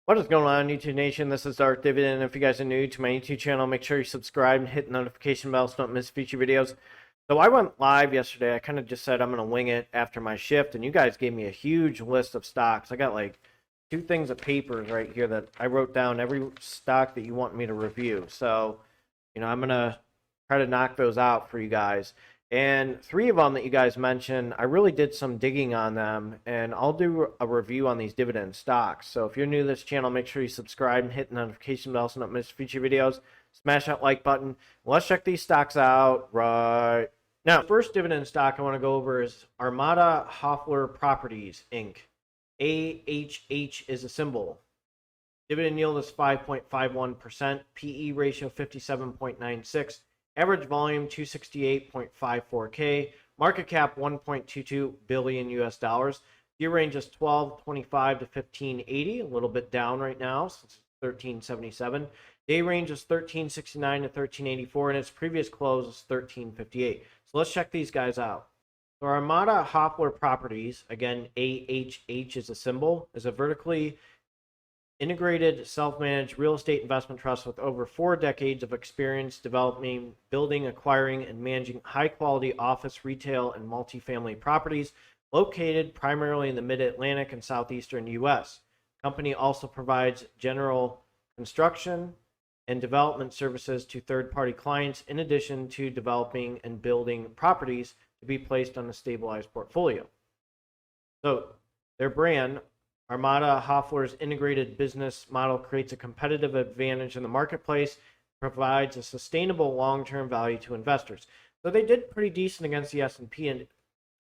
What is going on, YouTube Nation? This is Dividend. If you guys are new to my YouTube channel, make sure you subscribe and hit the notification bell so you don't miss future videos. So I went live yesterday. I kind of just said I'm going to wing it after my shift, and you guys gave me a huge list of stocks. I got like 2 things of papers right here that I wrote down every stock that you want me to review. So, I'm going to try to knock those out for you guys. And 3 of them that you guys mentioned, I really did some digging on them, and I'll do a review on these dividend stocks. So if you're new to this channel, make sure you subscribe and hit the notification bell so you don't miss future videos. Smash that like button. Let's check these stocks out right now. First dividend stock I want to go over is Armada Hoffler Properties Inc. AHH is a symbol. Dividend yield is 5.51%. PE ratio 57.96. Average volume 268.54K. Market cap 1.22 billion US dollars. Year range is 1225 to 1580, a little bit down right now since it's 1377. Day range is 1369 to 1384, and its previous close is 1358. So let's check these guys out. So Armada Hoffler Properties, again AHH is a symbol, is a vertically integrated, self-managed real estate investment trust with over 4 decades of experience developing, building, acquiring, and managing high-quality office, retail, and multifamily properties located primarily in the mid-Atlantic and southeastern U.S. The company also provides general construction and development services to third-party clients in addition to developing and building properties to be placed on a stabilized portfolio. So their brand, Armada Hoffler's integrated business model, creates a competitive advantage in the marketplace, provides a sustainable long-term value to investors. So they did pretty decent against the S&P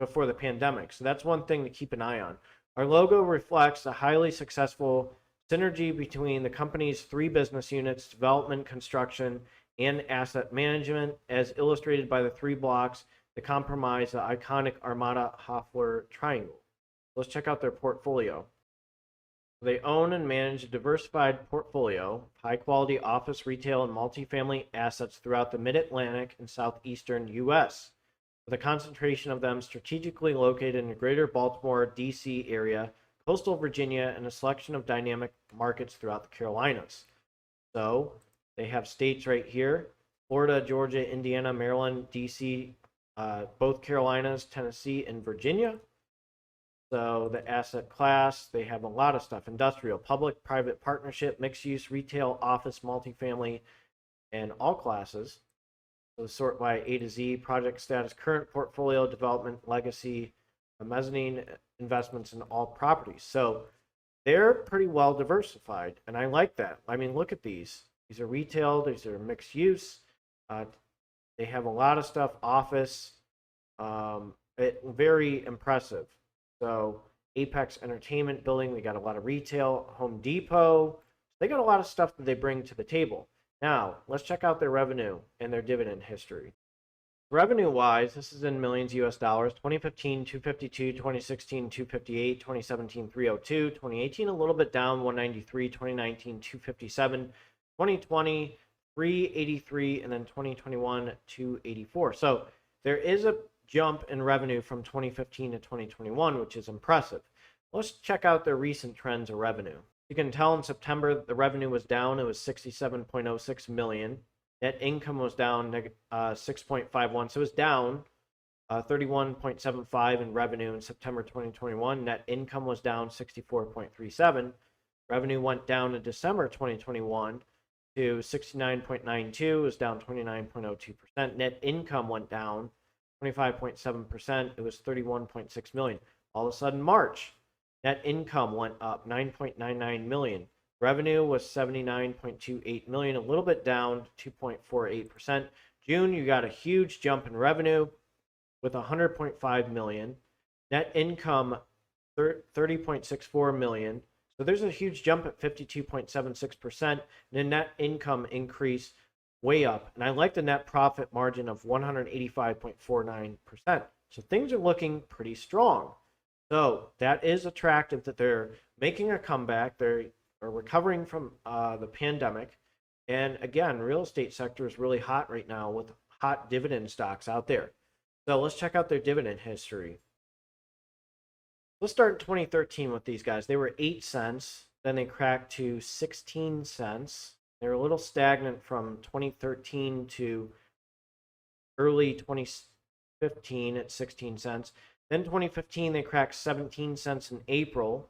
before the pandemic. So that's one thing to keep an eye on. Our logo reflects a highly successful synergy between the company's 3 business units, development, construction, and asset management, as illustrated by the 3 blocks that comprise the iconic Armada Hoffler triangle. Let's check out their portfolio. They own and manage a diversified portfolio of high-quality office, retail, and multifamily assets throughout the mid-Atlantic and southeastern U.S., with a concentration of them strategically located in the greater Baltimore, D.C. area, coastal Virginia, and a selection of dynamic markets throughout the Carolinas. So they have states right here: Florida, Georgia, Indiana, Maryland, D.C., both Carolinas, Tennessee, and Virginia. So the asset class, they have a lot of stuff: industrial, public, private, partnership, mixed use, retail, office, multifamily, and all classes. So sort by A to Z: project status, current portfolio, development, legacy, mezzanine investments in all properties. So they're pretty well diversified, and I like that. I mean, look at these. These are retail, these are mixed use. They have a lot of stuff, office, very impressive. So Apex Entertainment Building, they got a lot of retail. Home Depot, they got a lot of stuff that they bring to the table. Now, let's check out their revenue and their dividend history. Revenue-wise, this is in millions US dollars. 2015, 252, 2016, 258, 2017, 302, 2018, a little bit down, 193, 2019, 257, 2020, 383, and then 2021, 284. So there is a jump in revenue from 2015 to 2021, which is impressive. Let's check out their recent trends of revenue. You can tell in September the revenue was down. It was 67.06 million. Net income was down 6.51, so it was down 31.75 in revenue in September 2021. Net income was down 64.37. Revenue went down in December 2021 to 69.92. It was down 29.02%. Net income went down 25.7%. It was 31.6 million. All of a sudden, March, net income went up 9.99 million. Revenue was 79.28 million, a little bit down 2.48%. June, you got a huge jump in revenue with 100.5 million. Net income 30.64 million. So there's a huge jump at 52.76%. And the net income increase way up, and I like the net profit margin of 185.49%. So things are looking pretty strong. So that is attractive that they're making a comeback. They're recovering from the pandemic, and again, real estate sector is really hot right now with hot dividend stocks out there. So let's check out their dividend history. Let's start in 2013 with these guys. They were 8 cents. then they cracked to 16 cents. They were a little stagnant from 2013 to early 2015 at 16 cents. Then 2015, they cracked 17 cents in April.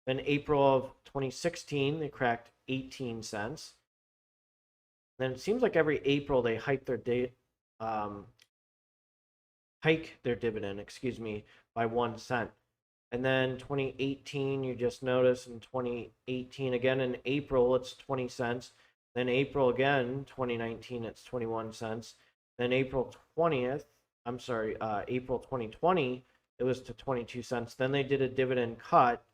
Then April of 2016, they cracked 18 cents. Then it seems like every April they hike their dividend, by 1 cent. And then 2018, you just notice in 2018 again in April it's 20 cents. Then April again, 2019 it's 21 cents. Then April 2020 it was to 22 cents. Then they did a dividend cut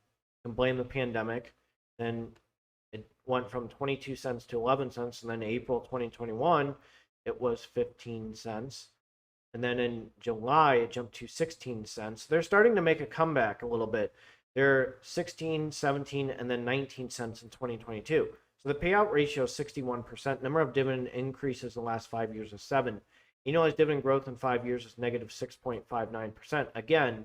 and blame the pandemic. Then it went from 22 cents to 11 cents. And then April 2021 it was 15 cents. And then in July, it jumped to 16 cents. They're starting to make a comeback a little bit. They're 16, 17, and then 19 cents in 2022. So the payout ratio is 61%. Number of dividend increases in the last 5 years is 7. Annualized dividend growth in 5 years is negative 6.59%. Again, you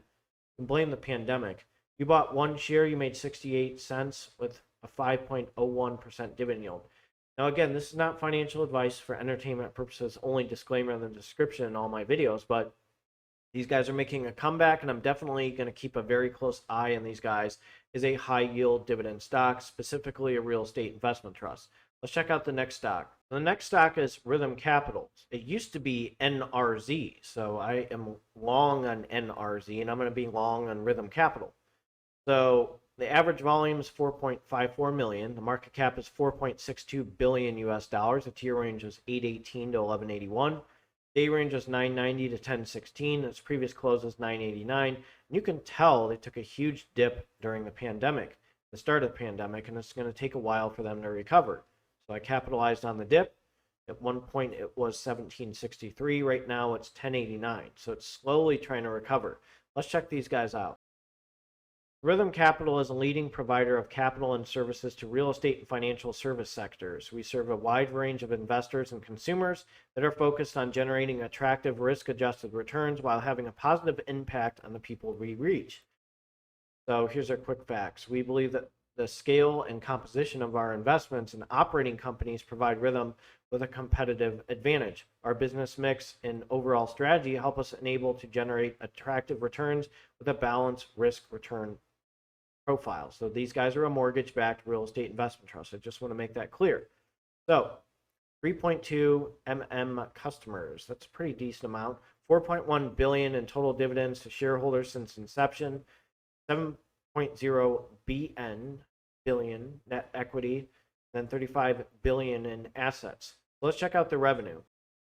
can blame the pandemic. You bought one share, you made 68 cents with a 5.01% dividend yield. Now, again, this is not financial advice for entertainment purposes, only disclaimer in the description in all my videos, but these guys are making a comeback, and I'm definitely going to keep a very close eye on these guys as a high-yield dividend stock, specifically a real estate investment trust. Let's check out the next stock. The next stock is Rithm Capital. It used to be NRZ, so I am long on NRZ, and I'm going to be long on Rithm Capital. So the average volume is 4.54 million. The market cap is 4.62 billion US dollars. The tier range is 818 to 1181. Day range is 990 to 1016. Its previous close is 989. And you can tell they took a huge dip during the pandemic, the start of the pandemic, and it's going to take a while for them to recover. So I capitalized on the dip. At one point it was 1763. Right now it's 1089. So it's slowly trying to recover. Let's check these guys out. Rithm Capital is a leading provider of capital and services to real estate and financial service sectors. We serve a wide range of investors and consumers that are focused on generating attractive risk-adjusted returns while having a positive impact on the people we reach. So here's our quick facts. We believe that the scale and composition of our investments and operating companies provide Rithm with a competitive advantage. Our business mix and overall strategy help us enable to generate attractive returns with a balanced risk-return profile. So these guys are a mortgage-backed real estate investment trust. I just want to make that clear. So 3.2 customers. That's a pretty decent amount. 4.1 billion in total dividends to shareholders since inception. 7.0 billion net equity. Then 35 billion in assets. Let's check out the revenue.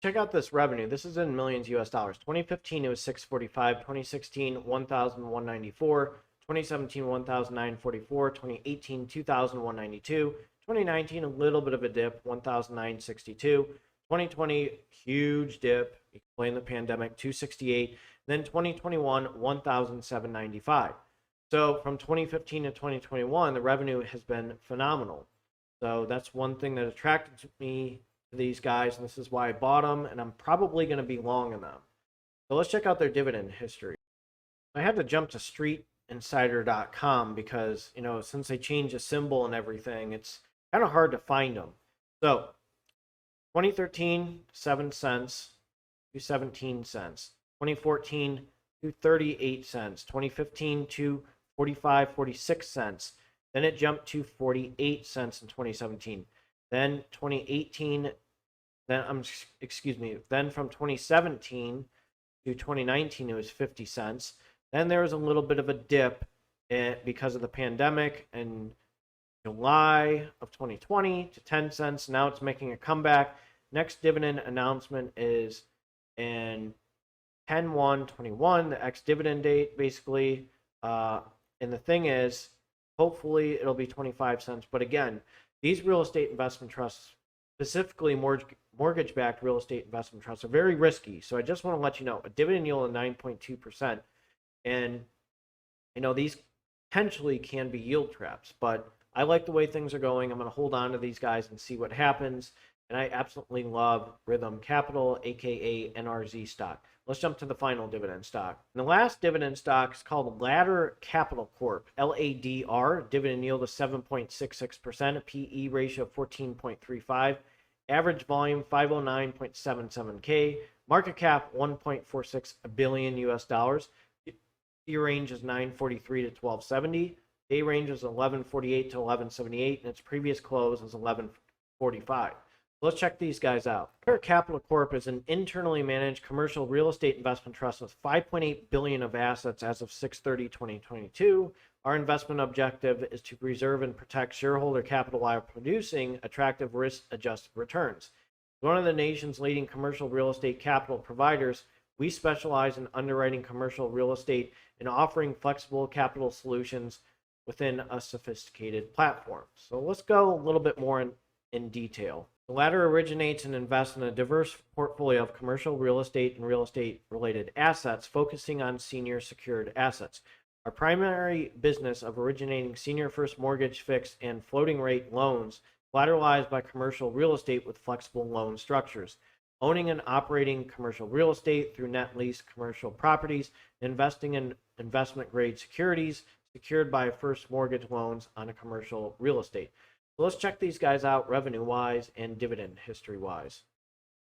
Check out this revenue. This is in millions US dollars. 2015 it was 645. 2016 1,194. 2017, 1,944, 2018, 2,192, 2019, a little bit of a dip, 1,962, 2020, huge dip, explain the pandemic, 268, then 2021, 1,795. So from 2015 to 2021, the revenue has been phenomenal. So that's one thing that attracted me to these guys, and this is why I bought them, and I'm probably going to be long in them. So let's check out their dividend history. I had to jump to streetinsider.com because, since they changed the symbol and everything, it's kind of hard to find them. So 2013, 7 cents to 17 cents. 2014 to 38 cents. 2015 to 46 cents. Then it jumped to 48 cents in 2017. Then 2018, then from 2017 to 2019 it was 50 cents. Then there was a little bit of a dip because of the pandemic in July of 2020 to 10 cents. Now it's making a comeback. Next dividend announcement is in 10/1/21, the ex-dividend date, basically. And the thing is, hopefully it'll be 25 cents. But again, these real estate investment trusts, specifically mortgage-backed real estate investment trusts, are very risky. So I just want to let you know, a dividend yield of 9.2%. And, these potentially can be yield traps, but I like the way things are going. I'm going to hold on to these guys and see what happens. and I absolutely love Rithm Capital, aka NRZ Stock. Let's jump to the final dividend stock. And the last dividend stock is called LADR Capital Corp, LADR. Dividend yield of 7.66%, a PE ratio of 14.35, average volume 509.77K, market cap 1.46 billion US dollars. Fee range is 943 to 1270. Day range is 1148 to 1178, and its previous close is 1145. Let's check these guys out. LADR Capital Corp is an internally managed commercial real estate investment trust with $5.8 billion of assets as of 6/30/2022. Our investment objective is to preserve and protect shareholder capital while producing attractive risk-adjusted returns. One of the nation's leading commercial real estate capital providers, we specialize in underwriting commercial real estate and offering flexible capital solutions within a sophisticated platform. So let's go a little bit more in detail. The LADR originates and invests in a diverse portfolio of commercial real estate and real estate related assets, focusing on senior secured assets. Our primary business of originating senior first mortgage, fixed, and floating rate loans collateralized by commercial real estate with flexible loan structures. Owning and operating commercial real estate through net lease commercial properties, investing in investment grade securities secured by first mortgage loans on a commercial real estate. So let's check these guys out revenue wise and dividend history wise.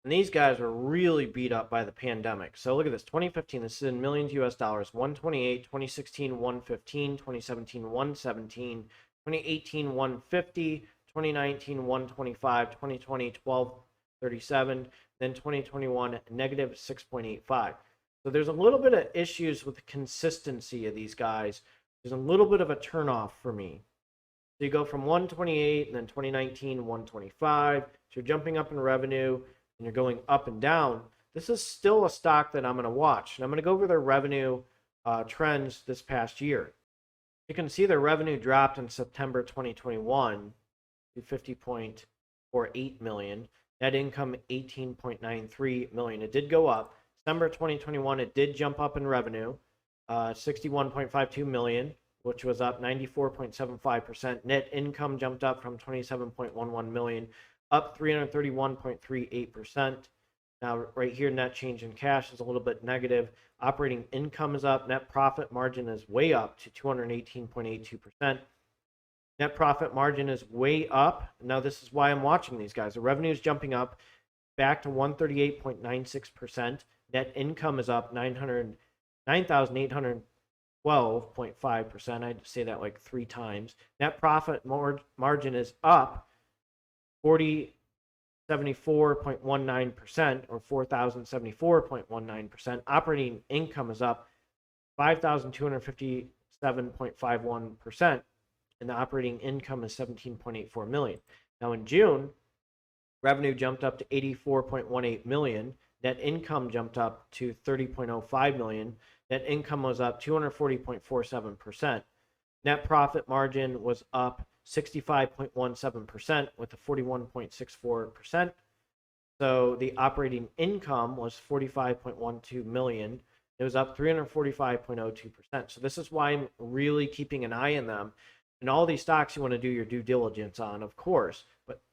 And these guys were really beat up by the pandemic. So look at this. 2015, this is in millions US dollars, 128, 2016, 115, 2017, 117, 2018, 150, 2019, 125, 2020, 1237, then 2021, negative 6.85. So there's a little bit of issues with the consistency of these guys. There's a little bit of a turnoff for me. So you go from 128 and then 2019, 125. So you're jumping up in revenue and you're going up and down. This is still a stock that I'm going to watch. And I'm going to go over their revenue trends this past year. You can see their revenue dropped in September 2021 to 50.48 million. Net income 18.93 million. It did go up. December 2021, it did jump up in revenue, 61.52 million. Which was up 94.75%. Net income jumped up from 27.11 million, up 331.38%. Now, right here, net change in cash is a little bit negative. Operating income is up. Net profit margin is way up to 218.82%. Net profit margin is way up. Now, this is why I'm watching these guys. The revenue is jumping up back to 138.96%. Net income is up 9,800. 12.5%. I'd say that like 3 times. Net profit margin is up 4,074.19% or 4,074.19%. Operating income is up 5,257.51%, and the operating income is 17.84 million. Now in June, revenue jumped up to 84.18 million. Net income jumped up to 30.05 million. Net income was up 240.47%. Net profit margin was up 65.17% with a 41.64%. So the operating income was 45.12 million. It was up 345.02%. So this is why I'm really keeping an eye on them. And all these stocks you want to do your due diligence on, of course.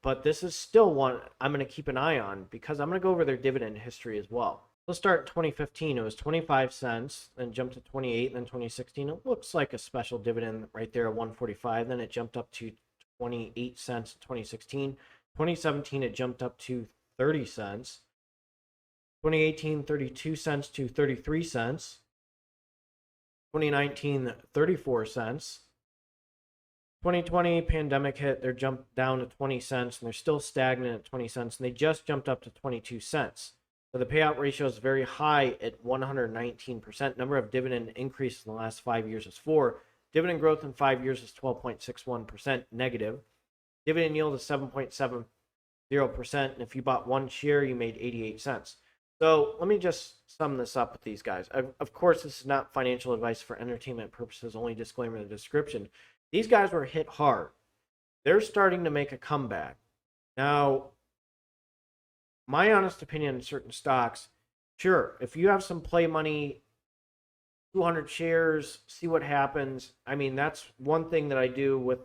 But this is still one I'm going to keep an eye on because I'm going to go over their dividend history as well. Let's start in 2015. It was 25 cents, then jumped to 28, and then 2016. It looks like a special dividend right there at 145. Then it jumped up to 28 cents in 2016. 2017, it jumped up to 30 cents. 2018, 32 cents to 33 cents. 2019, 34 cents. 2020 pandemic hit, they're jumped down to 20 cents, and they're still stagnant at 20 cents, and they just jumped up to 22 cents. So the payout ratio is very high at 119%. Number of dividend increases in the last 5 years is 4. Dividend growth in 5 years is 12.61% negative. Dividend yield is 7.70%, and if you bought 1 share, you made 88 cents. So let me just sum this up with these guys. Of course, this is not financial advice for entertainment purposes, only disclaimer in the description. These guys were hit hard. They're starting to make a comeback. Now, my honest opinion on certain stocks, sure, if you have some play money, 200 shares, see what happens. I mean, that's one thing that I do with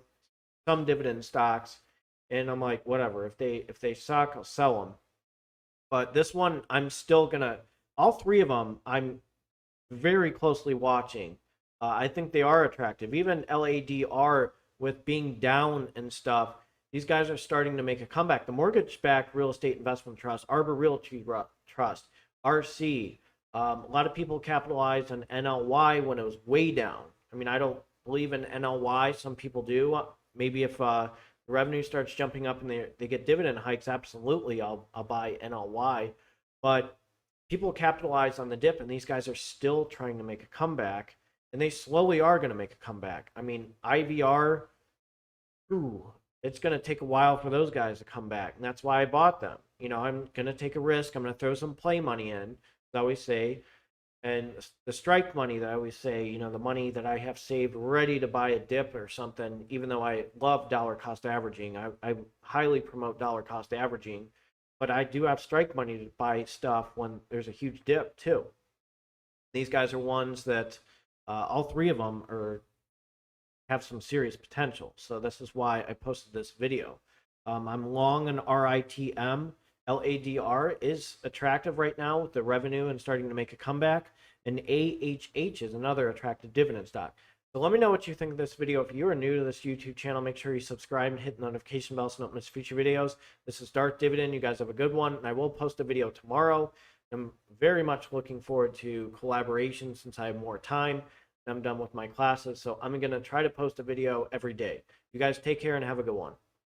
some dividend stocks and I'm like, whatever. If they suck, I'll sell them. But this one, I'm still gonna. All three of them, I'm very closely watching. I think they are attractive. Even LADR, with being down and stuff, these guys are starting to make a comeback. The mortgage-backed real estate investment trust, Arbor Realty Trust, RC. A lot of people capitalized on NLY when it was way down. I mean, I don't believe in NLY. Some people do. Maybe if the revenue starts jumping up and they get dividend hikes, absolutely, I'll buy NLY. But people capitalize on the dip, and these guys are still trying to make a comeback, and they slowly are going to make a comeback. I mean, IVR, it's going to take a while for those guys to come back, and that's why I bought them. You know, I'm going to take a risk. I'm going to throw some play money in, as I always say, and the strike money that I always say, you know, the money that I have saved ready to buy a dip or something, even though I love dollar cost averaging. I highly promote dollar cost averaging, but I do have strike money to buy stuff when there's a huge dip too. These guys are ones that all three of them have some serious potential. So this is why I posted this video. I'm long on RITM. LADR is attractive right now with the revenue and starting to make a comeback. And AHH is another attractive dividend stock. So let me know what you think of this video. If you are new to this YouTube channel, make sure you subscribe and hit the notification bell so you don't miss future videos. This is Dark Dividend. You guys have a good one. And I will post a video tomorrow. I'm very much looking forward to collaboration since I have more time. I'm done with my classes. So I'm going to try to post a video every day. You guys take care and have a good one.